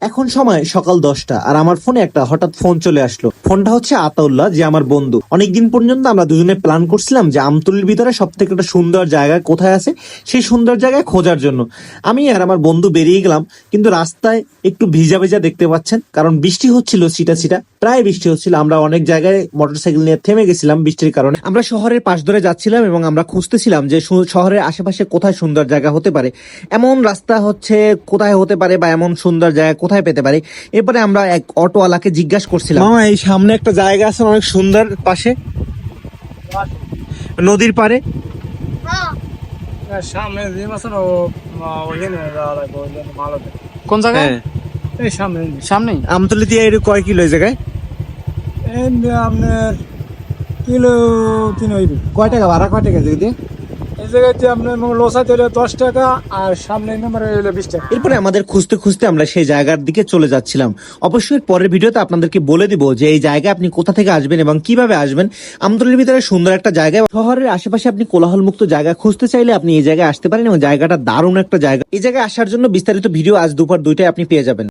এখন সময় সকাল 10টা আর আমার ফোনে একটা হঠাৎ ফোন চলে আসলো। ফোনটা হচ্ছে আতাউল্লাহ, যে আমার বন্ধু। অনেকদিন পর্যন্ত আমরা দুজনে প্ল্যান করছিলাম যে আমতলির ভিতরে সব থেকে একটা সুন্দর জায়গা কোথায় আছে সেই সুন্দর জায়গায় খোঁজার জন্য। আমি আর আমার বন্ধু বেরিয়ে গেলাম, কিন্তু রাস্তায় একটু ভিজা ভিজা দেখতে পাচ্ছেন, কারণ বৃষ্টি হচ্ছিল, ছিটা ছিটা প্রায় বৃষ্টি হচ্ছিল। আমরা অনেক জায়গায় মোটরসাইকেল নিয়ে থেমে গেছিলাম বৃষ্টির কারণে। আমরা শহরের পাশ ধরে যাচ্ছিলাম এবং আমরা খুঁজতেছিলাম যে শহরের আশেপাশে কোথায় সুন্দর জায়গা হতে পারে, এমন রাস্তা হচ্ছে কোথায় হতে পারে বা এমন সুন্দর জায়গা কোথায় পেতে পারি। এরপরে আমরা এক অটোওয়ালাকে জিজ্ঞাসা করছিলাম, মামা এই সামনে একটা জায়গা আছে অনেক সুন্দর, পাশে নদীর পারে। সামনে যে মাছের ওইখানে যাওয়া লাগবে, ওইখানে ভালো থাকে। কোন জায়গায়? এই সামনে সামনেই আমতলি দিয়ে এর কয় কিলো এই জায়গায়? আপনার কিলো 3 হইবে। কয় টাকা ভাড়া, কয় টাকা দিদি? এই জায়গাতে আপনার লোসাতে হলে 10 টাকা, আর সামনে নাম্বার হলে 20 টাকা। এরপরে আমাদের খুঁজতে খুঁজতে আমরা সেই জায়গার দিকে চলে যাচ্ছিলাম। অবশ্যই পরের ভিডিওতে আপনাদেরকে বলে দিব যে এই জায়গায় আপনি কোথা থেকে আসবেন এবং কিভাবে আসবেন। আমতলির ভিতরে সুন্দর একটা জায়গা, শহরের আশেপাশে আপনি কোলাহল মুক্ত জায়গা খুঁজতে চাইলে আপনি এই জায়গায় আসতে পারেন এবং জায়গাটা দারুণ একটা জায়গা। এই জায়গায় আসার জন্য বিস্তারিত ভিডিও আজ দুপুর 2টায় আপনি পেয়ে যাবেন।